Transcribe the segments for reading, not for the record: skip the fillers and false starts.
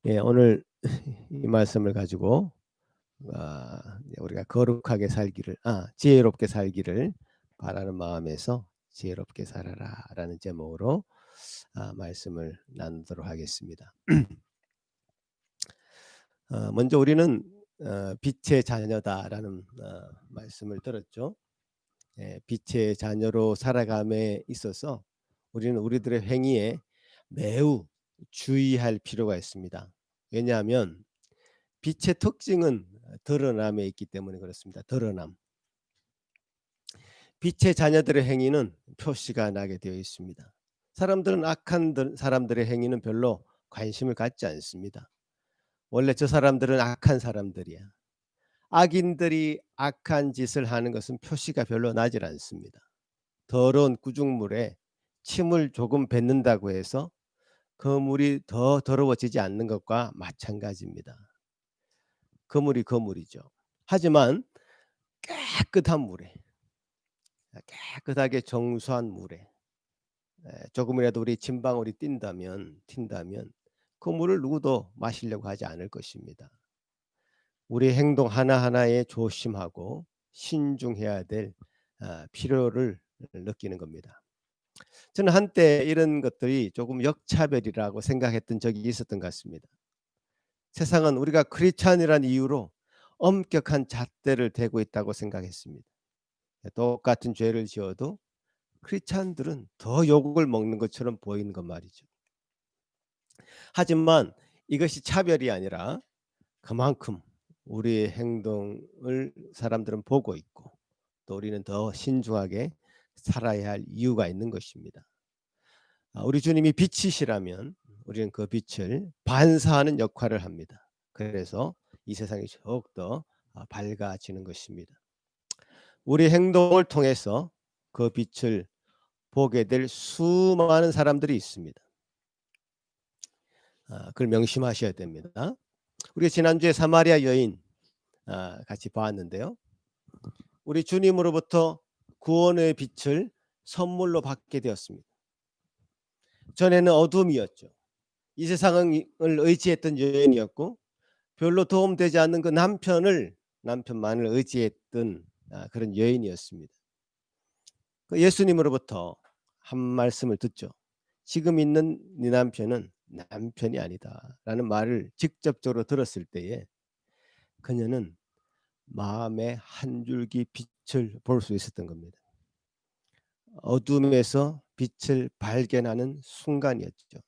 예, 오늘 이 말씀을 가지고 우리가 거룩하게 살기를, 지혜롭게 살기를 바라는 마음에서 지혜롭게 살아라라는 제목으로 말씀을 나누도록 하겠습니다. 먼저 우리는 빛의 자녀다라는 말씀을 들었죠. 예, 빛의 자녀로 살아감에 있어서 우리는 우리들의 행위에 매우 주의할 필요가 있습니다. 왜냐하면 빛의 특징은 드러남에 있기 때문에 그렇습니다. 드러남. 빛의 자녀들의 행위는 표시가 나게 되어 있습니다. 사람들은 악한 사람들의 행위는 별로 관심을 갖지 않습니다. 원래 저 사람들은 악한 사람들이야. 악인들이 악한 짓을 하는 것은 표시가 별로 나질 않습니다. 더러운 구중물에 침을 조금 뱉는다고 해서 그 물이 더 더러워지지 않는 것과 마찬가지입니다. 그 물이 그 물이죠. 하지만 깨끗한 물에, 깨끗하게 정수한 물에 조금이라도 우리 침방울이 튄다면 그 물을 누구도 마시려고 하지 않을 것입니다. 우리 행동 하나하나에 조심하고 신중해야 될 필요를 느끼는 겁니다. 저는 한때 이런 것들이 조금 역차별이라고 생각했던 적이 있었던 것 같습니다. 세상은 우리가 크리스찬이라는 이유로 엄격한 잣대를 대고 있다고 생각했습니다. 똑같은 죄를 지어도 크리스찬들은 더 욕을 먹는 것처럼 보이는 것 말이죠. 하지만 이것이 차별이 아니라 그만큼 우리의 행동을 사람들은 보고 있고 또 우리는 더 신중하게 살아야 할 이유가 있는 것입니다. 우리 주님이 빛이시라면 우리는 그 빛을 반사하는 역할을 합니다. 그래서 이 세상이 더욱더 밝아지는 것입니다. 우리 행동을 통해서 그 빛을 보게 될 수많은 사람들이 있습니다. 그걸 명심하셔야 됩니다. 우리가 지난주에 사마리아 여인 같이 봤는데요. 우리 주님으로부터 구원의 빛을 선물로 받게 되었습니다. 전에는 어둠이었죠. 이 세상을 의지했던 여인이었고 별로 도움되지 않는 그 남편만을 의지했던 그런 여인이었습니다. 그 예수님으로부터 한 말씀을 듣죠. 지금 있는 네 남편은 남편이 아니다라는 말을 직접적으로 들었을 때에 그녀는 마음의 한 줄기 빛을 볼 수 있었던 겁니다. 어둠에서 빛을 발견하는 순간이었죠.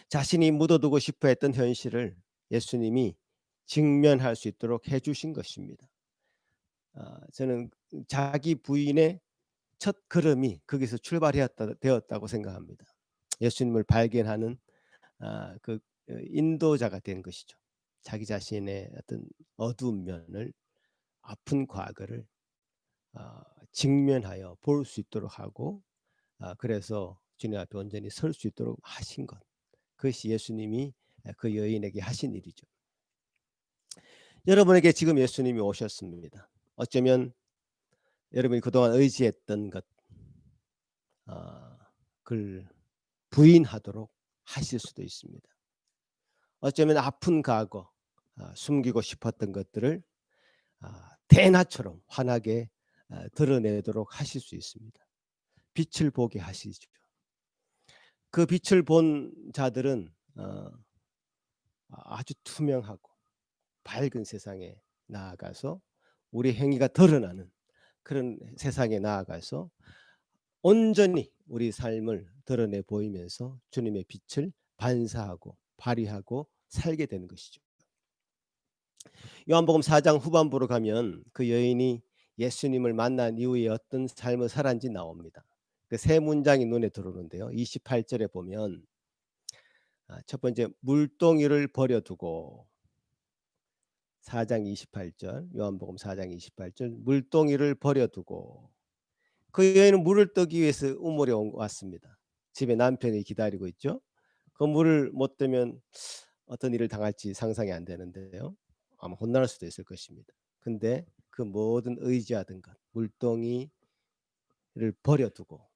자신이 묻어두고 싶어 했던 현실을 예수님이 직면할 수 있도록 해주신 것입니다. 저는 자기 부인의 첫 걸음이 거기서 되었다고 생각합니다. 예수님을 발견하는 그 인도자가 된 것이죠. 자기 자신의 어떤 어두운 면을, 아픈 과거를 직면하여 볼 수 있도록 하고 그래서 주님 앞에 온전히 설 수 있도록 하신 것. 그것이 예수님이 그 여인에게 하신 일이죠. 여러분에게 지금 예수님이 오셨습니다. 어쩌면 여러분이 그동안 의지했던 것 그걸 부인하도록 하실 수도 있습니다. 어쩌면 아픈 과거, 숨기고 싶었던 것들을 대낮처럼 환하게 드러내도록 하실 수 있습니다. 빛을 보게 하시죠. 그 빛을 본 자들은 아주 투명하고 밝은 세상에 나아가서 우리 행위가 드러나는 그런 세상에 나아가서 온전히 우리 삶을 드러내 보이면서 주님의 빛을 반사하고 발휘하고 살게 되는 것이죠. 요한복음 4장 후반부로 가면 그 여인이 예수님을 만난 이후에 어떤 삶을 살았는지 나옵니다. 그 세 문장이 눈에 들어오는데요. 28절에 보면 첫 번째 물동이를 버려두고 4장 28절 요한복음 4장 28절 물동이를 버려두고 그 여인은 물을 떠기 위해서 우물에 왔습니다. 집에 남편이 기다리고 있죠. 그 물을 못 뜨면 어떤 일을 당할지 상상이 안 되는데요. 아마 혼날 수도 있을 것입니다. 근데 그 모든 의지하던 것 물동이를 버려두고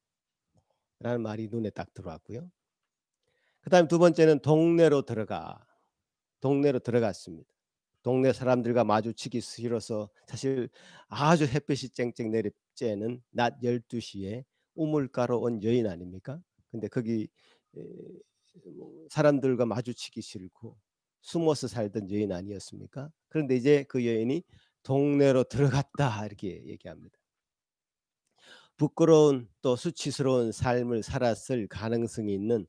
라는 말이 눈에 딱 들어왔고요. 그다음에 두 번째는 동네로 들어갔습니다. 동네 사람들과 마주치기 싫어서 사실 아주 햇빛이 쨍쨍 내릴 쬐는 낮 12 시에 우물가로 온 여인 아닙니까? 근데 거기 에 뭐 사람들과 마주치기 싫고 숨어서 살던 여인 아니었습니까? 그런데 이제 그 여인이 "동네로 들어갔다." 이렇게 얘기합니다. 부끄러운 또 수치스러운 삶을 살았을 가능성이 있는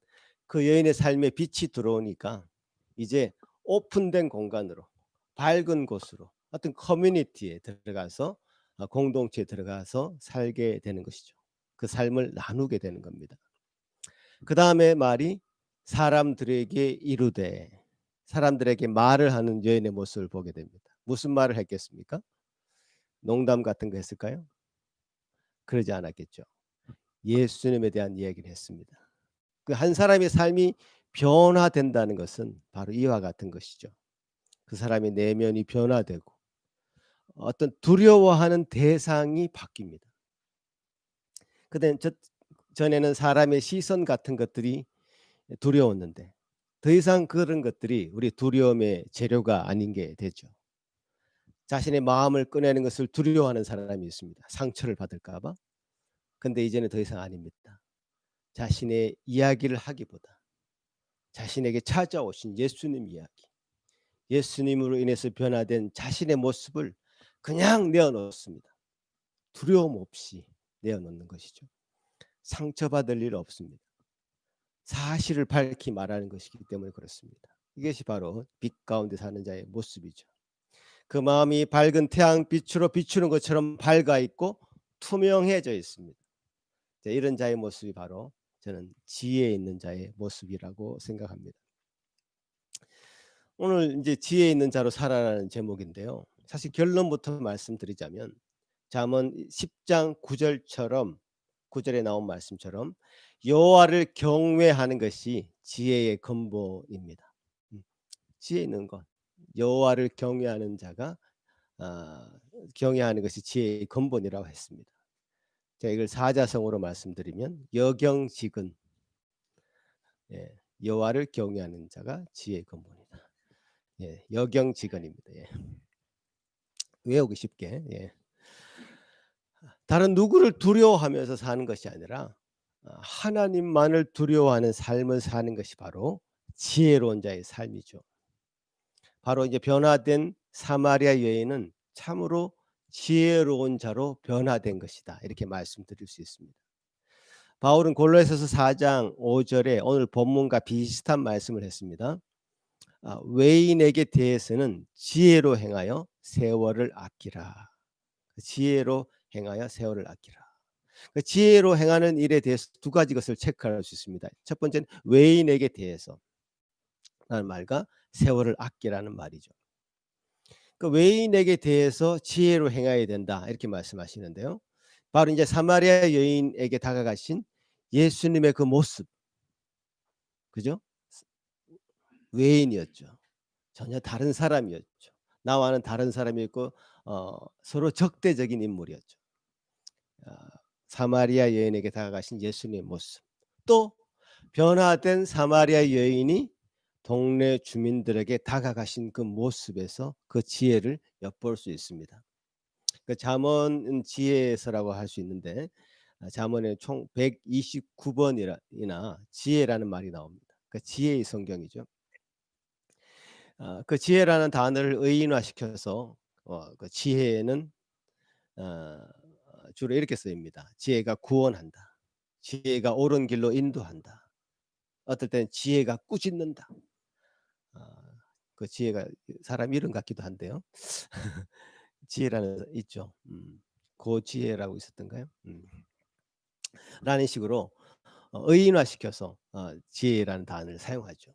그 여인의 삶에 빛이 들어오니까 이제 오픈된 공간으로 밝은 곳으로 어떤 커뮤니티에 들어가서 공동체에 들어가서 살게 되는 것이죠. 그 삶을 나누게 되는 겁니다. 그다음에 말이 사람들에게 이르되 사람들에게 말을 하는 여인의 모습을 보게 됩니다. 무슨 말을 했겠습니까? 농담 같은 거 했을까요? 그러지 않았겠죠. 예수님에 대한 이야기를 했습니다. 그 한 사람의 삶이 변화된다는 것은 바로 이와 같은 것이죠. 그 사람의 내면이 변화되고 어떤 두려워하는 대상이 바뀝니다. 그때 전에는 사람의 시선 같은 것들이 두려웠는데 더 이상 그런 것들이 우리 두려움의 재료가 아닌 게 되죠. 자신의 마음을 꺼내는 것을 두려워하는 사람이 있습니다. 상처를 받을까 봐. 근데 이제는 더 이상 아닙니다. 자신의 이야기를 하기보다 자신에게 찾아오신 예수님 이야기, 예수님으로 인해서 변화된 자신의 모습을 그냥 내어놓습니다. 두려움 없이 내어놓는 것이죠. 상처받을 일 없습니다. 사실을 밝히 말하는 것이기 때문에 그렇습니다. 이것이 바로 빛 가운데 사는 자의 모습이죠. 그 마음이 밝은 태양빛으로 비추는 것처럼 밝아 있고 투명해져 있습니다. 이런 자의 모습이 바로 저는 지혜 있는 자의 모습이라고 생각합니다. 오늘 이제 지혜 있는 자로 살아라는 제목인데요. 사실 결론부터 말씀드리자면 잠언 10장 9절처럼 9절에 나온 말씀처럼 여호와를 경외하는 것이 지혜의 근본입니다. 지혜 있는 것. 여호와를 경외하는 자가 경외하는 것이 지혜의 근본이라고 했습니다. 제가 이걸 사자성어로 말씀드리면 여경지근. 예. 여호와를 경외하는 자가 지혜의 근본이다. 예. 여경지근입니다. 예. 외우기 쉽게. 예. 다른 누구를 두려워하면서 사는 것이 아니라 하나님만을 두려워하는 삶을 사는 것이 바로 지혜로운 자의 삶이죠. 바로 이제 변화된 사마리아 여인은 참으로 지혜로운 자로 변화된 것이다. 이렇게 말씀드릴 수 있습니다. 바울은 골로새서 4장 5절에 오늘 본문과 비슷한 말씀을 했습니다. 외인에게 대해서는 지혜로 행하여 세월을 아끼라. 지혜로 행하여 세월을 아끼라. 그 지혜로 행하는 일에 대해서 두 가지 것을 체크할 수 있습니다. 첫 번째는 외인에게 대해서 라는 말과 세월을 아끼라는 말이죠. 그 외인에게 대해서 지혜로 행해야 된다 이렇게 말씀하시는데요. 바로 이제 사마리아 여인에게 다가가신 예수님의 그 모습, 그죠? 외인이었죠. 전혀 다른 사람이었죠. 나와는 다른 사람이었고 서로 적대적인 인물이었죠. 사마리아 여인에게 다가가신 예수님의 모습. 또 변화된 사마리아 여인이 동네 주민들에게 다가가신 그 모습에서 그 지혜를 엿볼 수 있습니다. 그 잠언 지혜서라고 할 수 있는데 잠언에 총 129번이나 지혜라는 말이 나옵니다. 그 지혜의 성경이죠. 그 지혜라는 단어를 의인화시켜서 그 지혜는 어 주로 이렇게 쓰입니다. 지혜가 구원한다. 지혜가 옳은 길로 인도한다. 어떨 때는 지혜가 꾸짖는다. 그 지혜가 사람 이름 같기도 한데요. 지혜라는 있죠. 고지혜라고 있었던가요? 라는 식으로 의인화시켜서 지혜라는 단어를 사용하죠.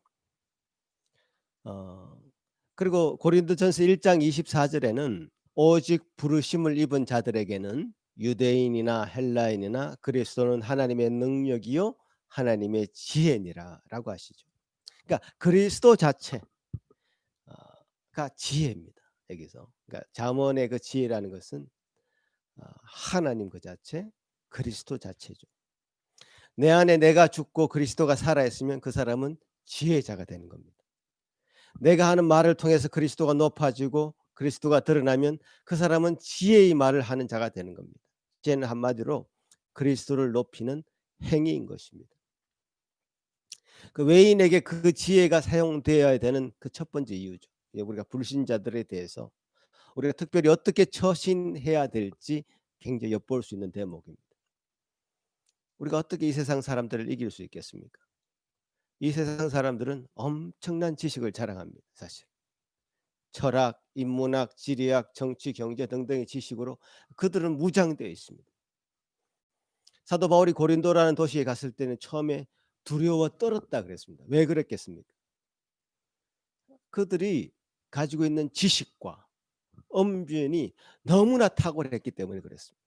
그리고 고린도전서 1장 24절에는 오직 부르심을 입은 자들에게는 유대인이나 헬라인이나 그리스도는 하나님의 능력이요 하나님의 지혜니라라고 하시죠. 그러니까 그리스도 자체가 지혜입니다. 여기서 그러니까 잠언의 그 지혜라는 것은 하나님 그 자체, 그리스도 자체죠. 내 안에 내가 죽고 그리스도가 살아 있으면 그 사람은 지혜자가 되는 겁니다. 내가 하는 말을 통해서 그리스도가 높아지고 그리스도가 드러나면 그 사람은 지혜의 말을 하는 자가 되는 겁니다. 지혜는 한마디로 그리스도를 높이는 행위인 것입니다. 그 외인에게 그 지혜가 사용되어야 되는 그 첫 번째 이유죠. 우리가 불신자들에 대해서 우리가 특별히 어떻게 처신해야 될지 굉장히 엿볼 수 있는 대목입니다. 우리가 어떻게 이 세상 사람들을 이길 수 있겠습니까? 이 세상 사람들은 엄청난 지식을 자랑합니다. 사실 철학, 인문학, 지리학, 정치, 경제 등등의 지식으로 그들은 무장되어 있습니다. 사도 바울이 고린도라는 도시에 갔을 때는 처음에 두려워 떨었다 그랬습니다. 왜 그랬겠습니까? 그들이 가지고 있는 지식과 언변이 너무나 탁월했기 때문에 그랬습니다.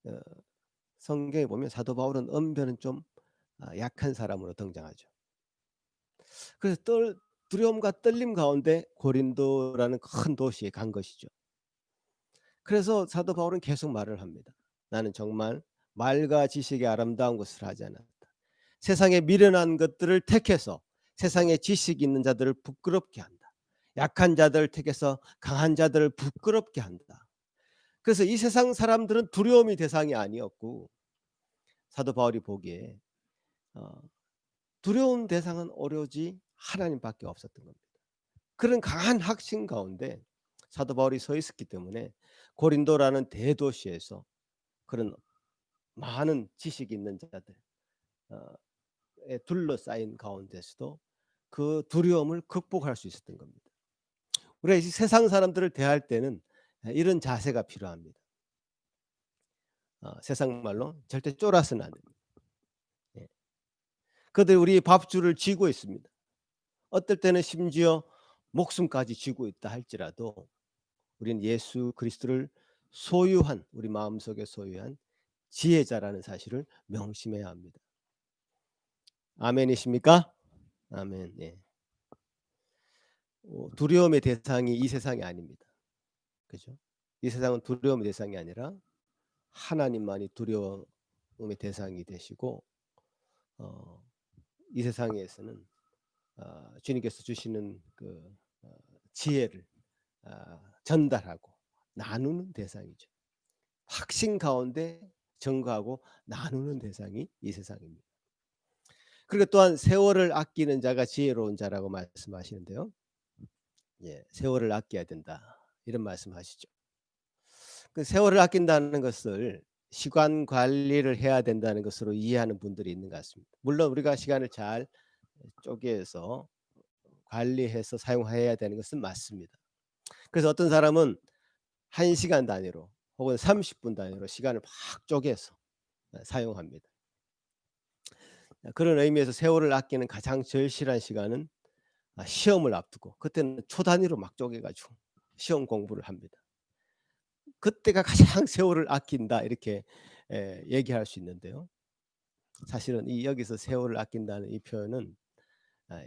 어, 성경에 보면 사도 바울은 언변은 좀 약한 사람으로 등장하죠. 그래서 두려움과 떨림 가운데 고린도라는 큰 도시에 간 것이죠. 그래서 사도 바울은 계속 말을 합니다. 나는 정말 말과 지식의 아름다운 것을 하지 않았다. 세상에 미련한 것들을 택해서 세상에 지식 있는 자들을 부끄럽게 한다. 약한 자들을 택해서 강한 자들을 부끄럽게 한다. 그래서 이 세상 사람들은 두려움이 대상이 아니었고 사도 바울이 보기에 어, 두려운 대상은 오로지 하나님밖에 없었던 겁니다. 그런 강한 확신 가운데 사도 바울이 서 있었기 때문에 고린도라는 대도시에서 그런 많은 지식 있는 자들에 둘러싸인 가운데서도 그 두려움을 극복할 수 있었던 겁니다. 우리가 이 세상 사람들을 대할 때는 이런 자세가 필요합니다. 세상 말로 절대 쫄아서는 안 됩니다. 예. 그들 우리 밥줄을 쥐고 있습니다. 어떨 때는 심지어 목숨까지 쥐고 있다 할지라도 우리는 예수 그리스도를 소유한 우리 마음속에 소유한 지혜자라는 사실을 명심해야 합니다. 아멘이십니까? 아멘. 예. 두려움의 대상이 이 세상이 아닙니다. 그죠? 이 세상은 두려움의 대상이 아니라 하나님만이 두려움의 대상이 되시고 어, 이 세상에서는 주님께서 주시는 그 지혜를 전달하고 나누는 대상이죠. 확신 가운데 증거하고 나누는 대상이 이 세상입니다. 그리고 또한 세월을 아끼는 자가 지혜로운 자라고 말씀하시는데요. 예, 세월을 아껴야 된다 이런 말씀하시죠. 그 세월을 아낀다는 것을 시간 관리를 해야 된다는 것으로 이해하는 분들이 있는 것 같습니다. 물론 우리가 시간을 잘 쪼개서 관리해서 사용해야 되는 것은 맞습니다. 그래서 어떤 사람은 1시간 단위로 혹은 30분 단위로 시간을 막 쪼개서 사용합니다. 그런 의미에서 세월을 아끼는 가장 절실한 시간은 시험을 앞두고 그때는 초 단위로 막 쪼개 가지고 시험 공부를 합니다. 그때가 가장 세월을 아낀다 이렇게 얘기할 수 있는데요. 사실은 이 여기서 세월을 아낀다는 이 표현은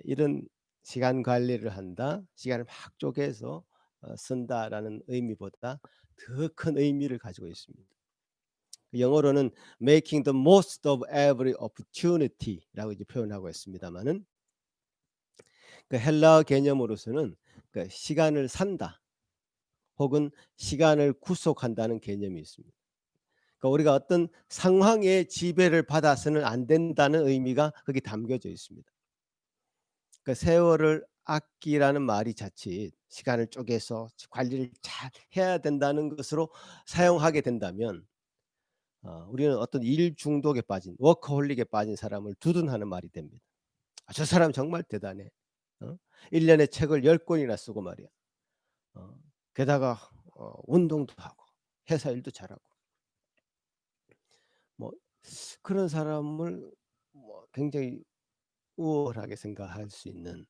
이런 시간 관리를 한다, 시간을 막 쪼개서 쓴다라는 의미보다 더 큰 의미를 가지고 있습니다. 영어로는 making the most of every opportunity라고 이제 표현하고 있습니다만은 그 헬라어 개념으로서는 그 시간을 산다 혹은 시간을 구속한다는 개념이 있습니다. 그러니까 우리가 어떤 상황의 지배를 받아서는 안 된다는 의미가 거기 담겨져 있습니다. 그 세월을 아끼라는 말이 자칫 시간을 쪼개서 관리를 잘 해야 된다는 것으로 사용하게 된다면 우리는 어떤 일 중독에 빠진 워커홀릭에 빠진 사람을 두둔하는 말이 됩니다. 저 사람 정말 대단해. 1년에 책을 10권이나 쓰고 말이야. 어, 게다가 운동도 하고 회사 일도 잘하고 뭐 그런 사람을 뭐 굉장히 우월하게 생각할 수 있는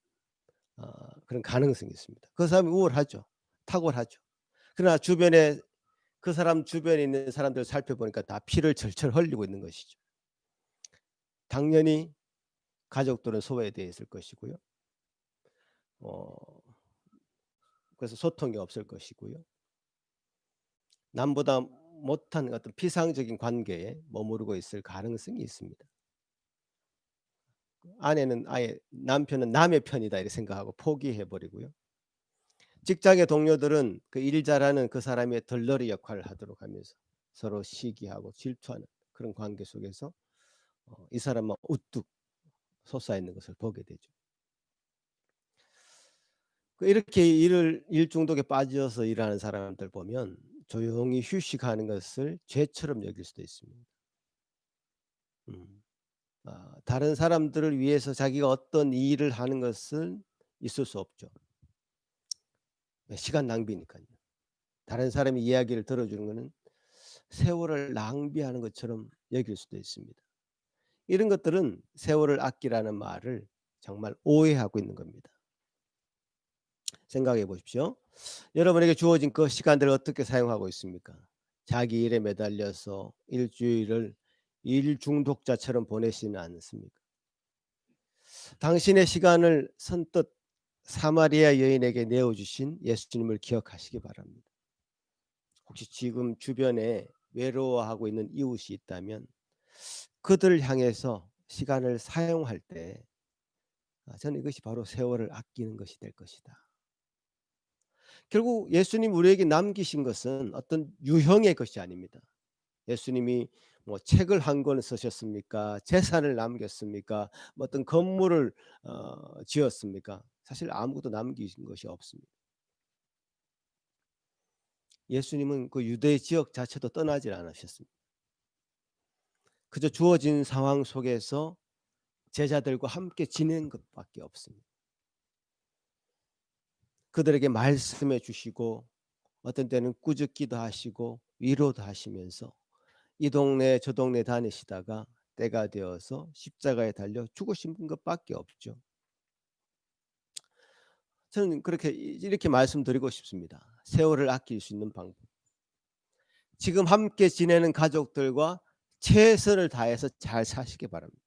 그런 가능성이 있습니다. 그 사람이 우월하죠. 탁월하죠. 그러나 주변에 그 사람 주변에 있는 사람들을 살펴보니까 다 피를 절절 흘리고 있는 것이죠. 당연히 가족들은 소외되어 있을 것이고요. 어, 그래서 소통이 없을 것이고요. 남보다 못한 어떤 피상적인 관계에 머무르고 있을 가능성이 있습니다. 아내는 아예 남편은 남의 편이다 이렇게 생각하고 포기해 버리고요. 직장의 동료들은 그 일 잘하는 그 사람의 덜러리 역할을 하도록 하면서 서로 시기하고 질투하는 그런 관계 속에서 이 사람만 우뚝 솟아 있는 것을 보게 되죠. 이렇게 일 중독에 빠져서 일하는 사람들 보면 조용히 휴식하는 것을 죄처럼 여길 수도 있습니다. 음. 다른 사람들을 위해서 자기가 어떤 일을 하는 것은 있을 수 없죠. 시간 낭비니까요. 다른 사람의 이야기를 들어주는 것은 세월을 낭비하는 것처럼 여길 수도 있습니다. 이런 것들은 세월을 아끼라는 말을 정말 오해하고 있는 겁니다. 생각해 보십시오. 여러분에게 주어진 그 시간들을 어떻게 사용하고 있습니까? 자기 일에 매달려서 일주일을 일 중독자처럼 보내시지는 않습니까? 당신의 시간을 선뜻 사마리아 여인에게 내어 주신 예수님을 기억하시기 바랍니다. 혹시 지금 주변에 외로워하고 있는 이웃이 있다면 그들을 향해서 시간을 사용할 때 저는 이것이 바로 세월을 아끼는 것이 될 것이다. 결국 예수님 우리에게 남기신 것은 어떤 유형의 것이 아닙니다. 예수님이 뭐 책을 한 권을 쓰셨습니까? 재산을 남겼습니까? 뭐 어떤 건물을 지었습니까? 사실 아무것도 남기신 것이 없습니다. 예수님은 그 유대 지역 자체도 떠나질 않으셨습니다. 그저 주어진 상황 속에서 제자들과 함께 지낸 것밖에 없습니다. 그들에게 말씀해 주시고 어떤 때는 꾸짖기도 하시고 위로도 하시면서 이 동네 저 동네 다니시다가 때가 되어서 십자가에 달려 죽으신 것밖에 없죠. 저는 그렇게 이렇게 말씀드리고 싶습니다. 세월을 아낄 수 있는 방법. 지금 함께 지내는 가족들과 최선을 다해서 잘 사시기 바랍니다.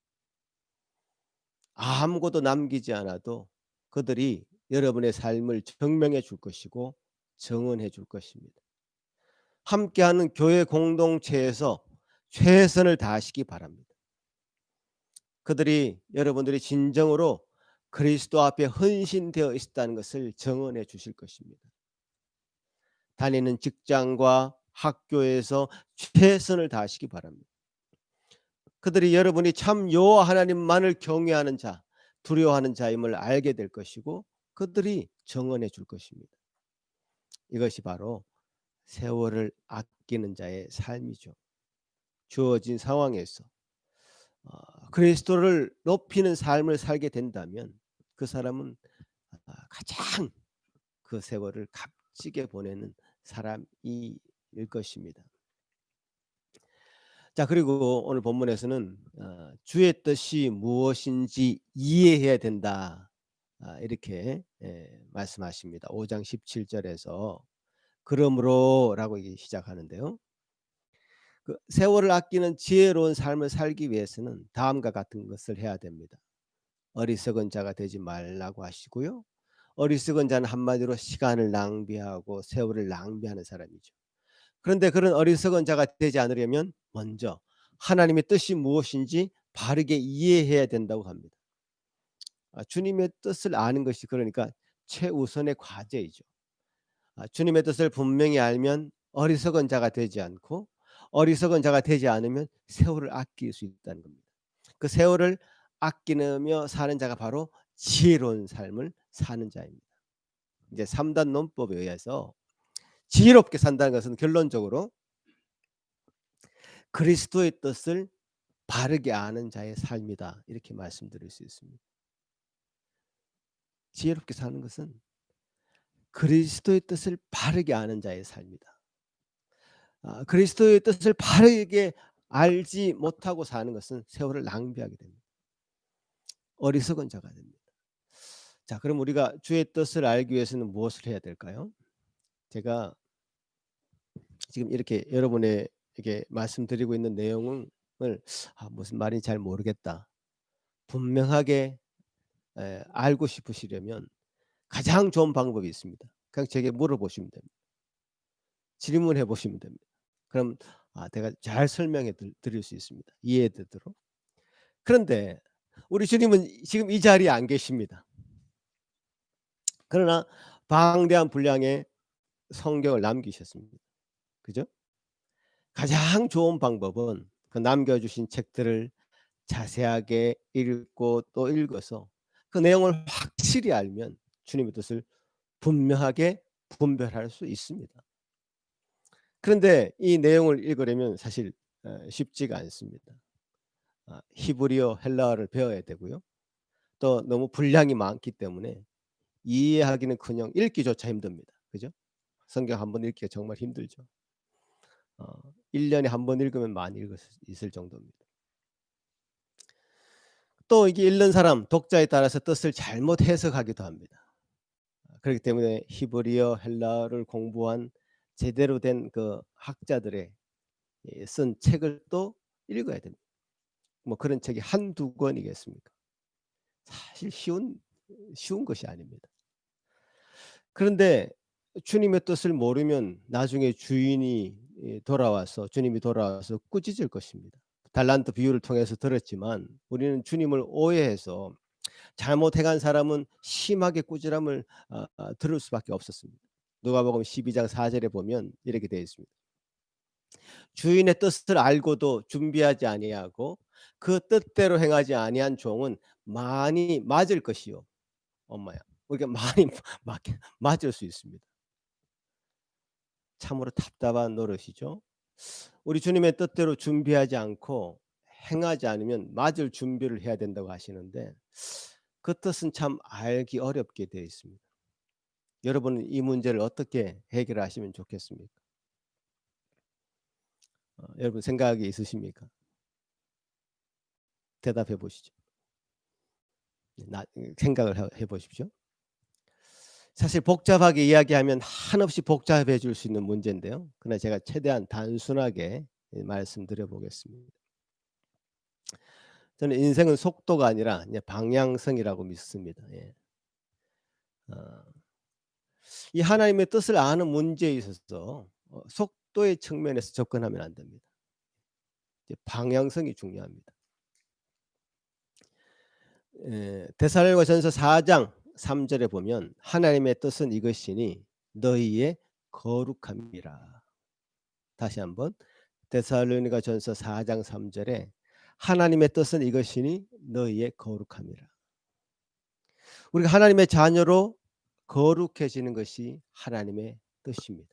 아무것도 남기지 않아도 그들이 여러분의 삶을 증명해 줄 것이고 증언해 줄 것입니다. 함께하는 교회 공동체에서 최선을 다하시기 바랍니다. 그들이 여러분들이 진정으로 그리스도 앞에 헌신되어 있다는 것을 증언해 주실 것입니다. 다니는 직장과 학교에서 최선을 다하시기 바랍니다. 그들이 여러분이 참 여호와 하나님만을 경외하는 자, 두려워하는 자임을 알게 될 것이고 그들이 증언해 줄 것입니다. 이것이 바로 세월을 아끼는 자의 삶이죠. 주어진 상황에서 그리스도를 높이는 삶을 살게 된다면 그 사람은 가장 그 세월을 값지게 보내는 사람이 일 것입니다. 자, 그리고 오늘 본문에서는 주의 뜻이 무엇인지 이해해야 된다. 이렇게 말씀하십니다. 5장 17절에서 그러므로라고 시작하는데요. 그 세월을 아끼는 지혜로운 삶을 살기 위해서는 다음과 같은 것을 해야 됩니다. 어리석은 자가 되지 말라고 하시고요. 어리석은 자는 한마디로 시간을 낭비하고 세월을 낭비하는 사람이죠. 그런데 그런 어리석은 자가 되지 않으려면 먼저 하나님의 뜻이 무엇인지 바르게 이해해야 된다고 합니다. 주님의 뜻을 아는 것이 그러니까 최우선의 과제이죠. 주님의 뜻을 분명히 알면 어리석은 자가 되지 않고 어리석은 자가 되지 않으면 세월을 아낄 수 있다는 겁니다. 그 세월을 아끼며 사는 자가 바로 지혜로운 삶을 사는 자입니다. 이제 3단 논법에 의해서 지혜롭게 산다는 것은 결론적으로 그리스도의 뜻을 바르게 아는 자의 삶이다. 이렇게 말씀드릴 수 있습니다. 지혜롭게 사는 것은 그리스도의 뜻을 바르게 아는 자의 삶이다. 그리스도의 뜻을 바르게 알지 못하고 사는 것은 세월을 낭비하게 됩니다. 어리석은 자가 됩니다. 자, 그럼 우리가 주의 뜻을 알기 위해서는 무엇을 해야 될까요? 제가 지금 이렇게 여러분에게 말씀드리고 있는 내용을 무슨 말인지 잘 모르겠다. 분명하게 알고 싶으시려면 가장 좋은 방법이 있습니다. 그냥 제게 물어보시면 됩니다. 질문해 보시면 됩니다. 그럼 제가 잘 설명해 드릴 수 있습니다. 이해되도록. 그런데 우리 주님은 지금 이 자리에 안 계십니다. 그러나 방대한 분량의 성경을 남기셨습니다. 그죠? 가장 좋은 방법은 그 남겨 주신 책들을 자세하게 읽고 또 읽어서 그 내용을 확실히 알면 주님의 뜻을 분명하게 분별할 수 있습니다. 그런데 이 내용을 읽으려면 사실 쉽지가 않습니다. 히브리어, 헬라어를 배워야 되고요. 또 너무 분량이 많기 때문에 이해하기는커녕 읽기조차 힘듭니다. 그죠? 성경 한 번 읽기가 정말 힘들죠. 1 년에 한 번 읽으면 많이 읽을 수 있을 정도입니다. 또 이게 읽는 사람 독자에 따라서 뜻을 잘못 해석하기도 합니다. 그렇기 때문에 히브리어, 헬라어를 공부한 제대로 된 그 학자들의 쓴 책을 또 읽어야 됩니다. 뭐 그런 책이 한두 권이겠습니까? 사실 쉬운 것이 아닙니다. 그런데 주님의 뜻을 모르면 나중에 주님이 돌아와서 꾸짖을 것입니다. 달란트 비유를 통해서 들었지만 우리는 주님을 오해해서 잘못 행한 사람은 심하게 꾸지람을 들을 수밖에 없었습니다. 누가복음 12장 4절에 보면 이렇게 되어 있습니다. 주인의 뜻을 알고도 준비하지 아니하고 그 뜻대로 행하지 아니한 종은 많이 맞을 것이요. 엄마야. 그러니까 많이 맞을 수 있습니다. 참으로 답답한 노릇이죠. 우리 주님의 뜻대로 준비하지 않고 행하지 않으면 맞을 준비를 해야 된다고 하시는데 그 뜻은 참 알기 어렵게 되어 있습니다. 여러분은 이 문제를 어떻게 해결하시면 좋겠습니까? 여러분 생각이 있으십니까? 대답해 보시죠. 생각을 해 보십시오. 사실 복잡하게 이야기하면 한없이 복잡해 질 수 있는 문제인데요. 그러나 제가 최대한 단순하게 말씀드려 보겠습니다. 저는 인생은 속도가 아니라 이제 방향성이라고 믿습니다. 예. 어 이 하나님의 뜻을 아는 문제에 있어서 속도의 측면에서 접근하면 안 됩니다. 이제 방향성이 중요합니다. 데살로니가전서 4장 3 절에 보면 하나님의 뜻은 이것이니 너희의 거룩함이라. 다시 한번 데살로니가전서 4장 3 절에 하나님의 뜻은 이것이니 너희의 거룩함이라. 우리가 하나님의 자녀로 거룩해지는 것이 하나님의 뜻입니다.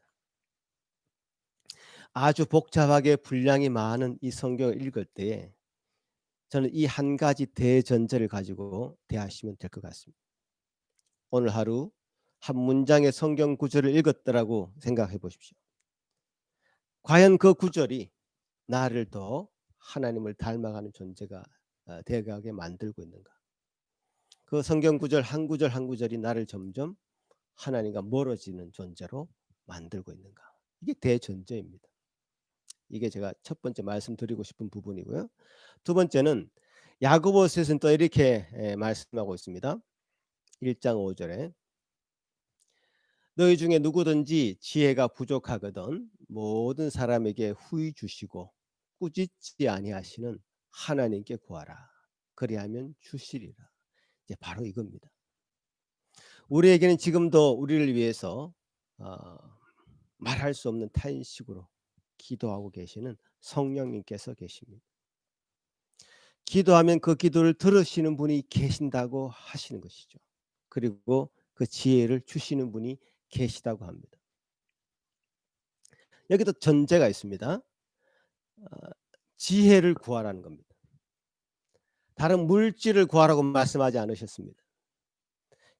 아주 복잡하게 분량이 많은 이 성경을 읽을 때에 저는 이 한 가지 대전제를 가지고 대하시면 될 것 같습니다. 오늘 하루 한 문장의 성경 구절을 읽었더라고 생각해 보십시오. 과연 그 구절이 나를 더 하나님을 닮아가는 존재가 되어가게 만들고 있는가? 그 성경 구절 한 구절 한 구절이 나를 점점 하나님과 멀어지는 존재로 만들고 있는가? 이게 대전제입니다. 이게 제가 첫 번째 말씀드리고 싶은 부분이고요. 두 번째는 야고보서에서는 또 이렇게 말씀하고 있습니다. 1장 5 절에 너희 중에 누구든지 지혜가 부족하거든 모든 사람에게 후히 주시고 꾸짖지 아니하시는 하나님께 구하라. 그리하면 주시리라. 이제 바로 이겁니다. 우리에게는 지금도 우리를 위해서 어 말할 수 없는 탄식으로 기도하고 계시는 성령님께서 계십니다. 기도하면 그 기도를 들으시는 분이 계신다고 하시는 것이죠. 그리고 그 지혜를 주시는 분이 계시다고 합니다. 여기도 전제가 있습니다. 지혜를 구하라는 겁니다. 다른 물질을 구하라고 말씀하지 않으셨습니다.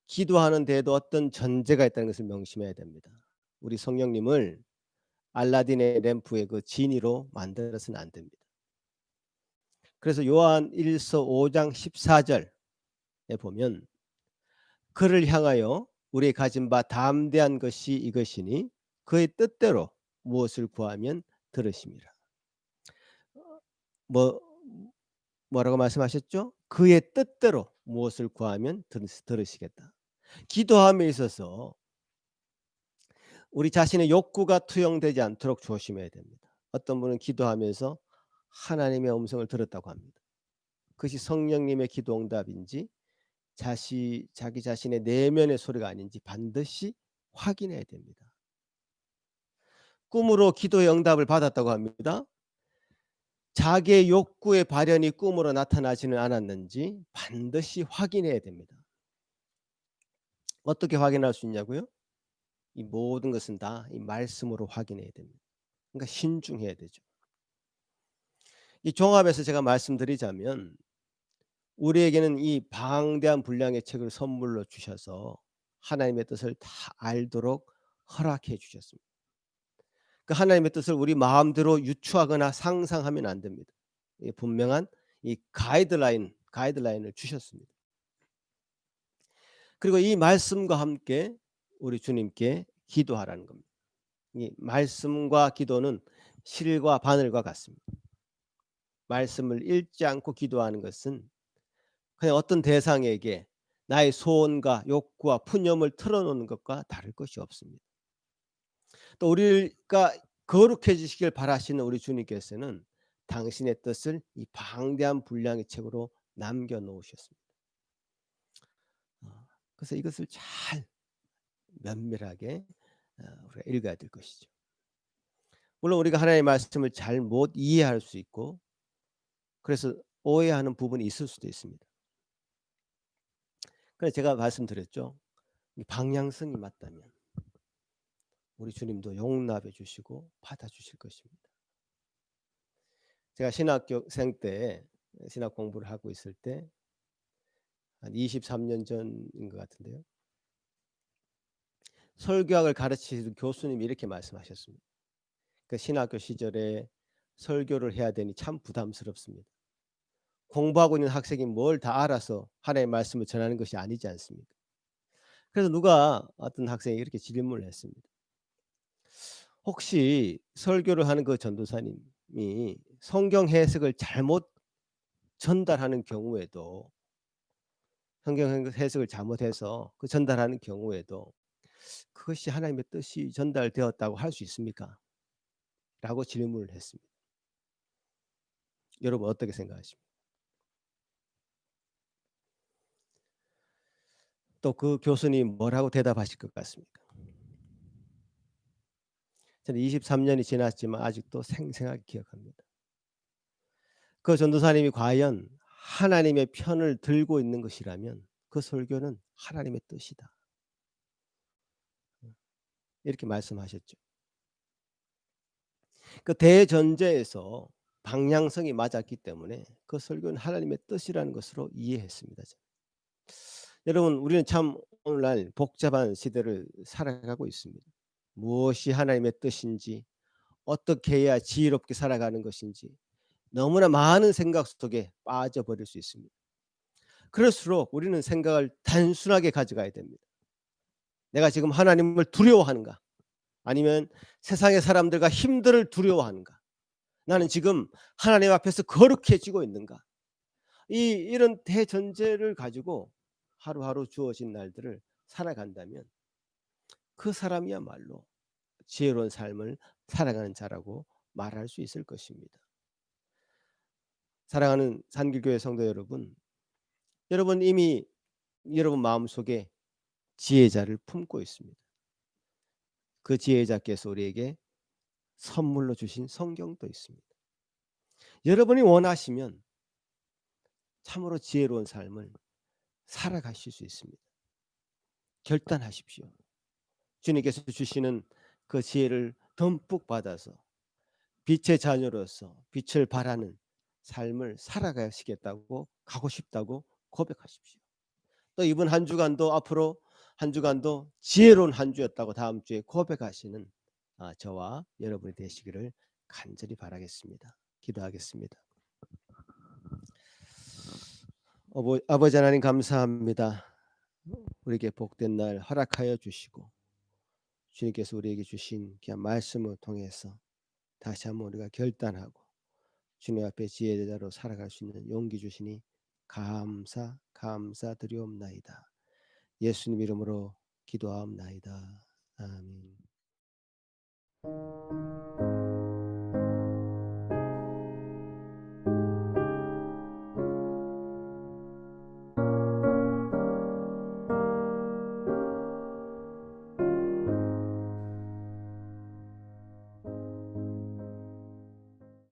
기도하는 데에도 어떤 전제가 있다는 것을 명심해야 됩니다. 우리 성령님을 알라딘의 램프의 그 지니로 만들어서는 안 됩니다. 그래서 요한 1서 5장 14절에 보면 그를 향하여 우리 가진 바 담대한 것이 이것이니 그의 뜻대로 무엇을 구하면 들으심이라. 뭐 뭐라고 말씀하셨죠? 그의 뜻대로 무엇을 구하면 들으시겠다. 기도함에 있어서 우리 자신의 욕구가 투영되지 않도록 조심해야 됩니다. 어떤 분은 기도하면서 하나님의 음성을 들었다고 합니다. 그것이 성령님의 기도 응답인지 자기 자신의 내면의 소리가 아닌지 반드시 확인해야 됩니다. 꿈으로 기도의 응답을 받았다고 합니다. 자기의 욕구의 발현이 꿈으로 나타나지는 않았는지 반드시 확인해야 됩니다. 어떻게 확인할 수 있냐고요? 이 모든 것은 다 이 말씀으로 확인해야 됩니다. 그러니까 신중해야 되죠. 이 종합해서 제가 말씀드리자면 우리에게는 이 방대한 분량의 책을 선물로 주셔서 하나님의 뜻을 다 알도록 허락해 주셨습니다. 그 하나님의 뜻을 우리 마음대로 유추하거나 상상하면 안 됩니다. 이 분명한 이 가이드라인을 주셨습니다. 그리고 이 말씀과 함께 우리 주님께 기도하라는 겁니다. 이 말씀과 기도는 실과 바늘과 같습니다. 말씀을 읽지 않고 기도하는 것은 그냥 어떤 대상에게 나의 소원과 욕구와 푸념을 털어놓는 것과 다를 것이 없습니다. 또 우리가 거룩해지시길 바라시는 우리 주님께서는 당신의 뜻을 이 방대한 분량의 책으로 남겨 놓으셨습니다. 그래서 이것을 잘 면밀하게 우리가 읽어야 될 것이죠. 물론 우리가 하나님의 말씀을 잘 못 이해할 수 있고 그래서 오해하는 부분이 있을 수도 있습니다. 그래서 제가 말씀드렸죠. 이 방향성이 맞다면 우리 주님도 용납해 주시고 받아 주실 것입니다. 제가 신학생 때 신학 공부를 하고 있을 때 한 23년 전인 것 같은데요. 설교학을 가르치시던 교수님이 이렇게 말씀하셨습니다. 그 신학교 시절에 설교를 해야 되니 참 부담스럽습니다. 공부하고 있는 학생이 뭘 다 알아서 하나님의 말씀을 전하는 것이 아니지 않습니까? 그래서 누가 어떤 학생이 이렇게 질문을 했습니다. 혹시 설교를 하는 그 전도사님이 성경 해석을 잘못 전달하는 경우에도 성경 해석을 잘못해서 그 전달하는 경우에도 그것이 하나님의 뜻이 전달되었다고 할 수 있습니까? 라고 질문을 했습니다. 여러분 어떻게 생각하십니까? 또 그 교수님 뭐라고 대답하실 것 같습니까? 저는 23년이 지났지만 아직도 생생하게 기억합니다. 그 전도사님이 과연 하나님의 편을 들고 있는 것이라면 그 설교는 하나님의 뜻이다. 이렇게 말씀하셨죠. 그 대전제에서 방향성이 맞았기 때문에 그 설교는 하나님의 뜻이라는 것으로 이해했습니다. 여러분 우리는 참 오늘날 복잡한 시대를 살아가고 있습니다. 무엇이 하나님의 뜻인지 어떻게 해야 지혜롭게 살아가는 것인지 너무나 많은 생각 속에 빠져버릴 수 있습니다. 그럴수록 우리는 생각을 단순하게 가져가야 됩니다. 내가 지금 하나님을 두려워하는가? 아니면 세상의 사람들과 힘들을 두려워하는가? 나는 지금 하나님 앞에서 거룩해지고 있는가? 이런 대전제를 가지고 하루하루 주어진 날들을 살아간다면 그 사람이야말로 지혜로운 삶을 살아가는 자라고 말할 수 있을 것입니다. 사랑하는 산길교회 성도 여러분, 여러분 이미 여러분 마음속에 지혜자를 품고 있습니다. 그 지혜자께서 우리에게 선물로 주신 성경도 있습니다. 여러분이 원하시면 참으로 지혜로운 삶을 살아가실 수 있습니다. 결단하십시오. 주님께서 주시는 그 지혜를 듬뿍 받아서 빛의 자녀로서 빛을 발하는 삶을 살아가시겠다고 가고 싶다고 고백하십시오. 또 이번 한 주간도 앞으로 한 주간도 지혜로운 한 주였다고 다음 주에 고백하시는 저와 여러분이 되시기를 간절히 바라겠습니다. 기도하겠습니다. 아버지 하나님 감사합니다. 우리에게 복된 날 허락하여 주시고 주님께서 우리에게 주신 귀한 말씀을 통해서 다시 한번 우리가 결단하고 주님 앞에 지혜자로 살아갈 수 있는 용기 주시니 감사드리옵나이다. 예수님 이름으로 기도하옵나이다. 아멘.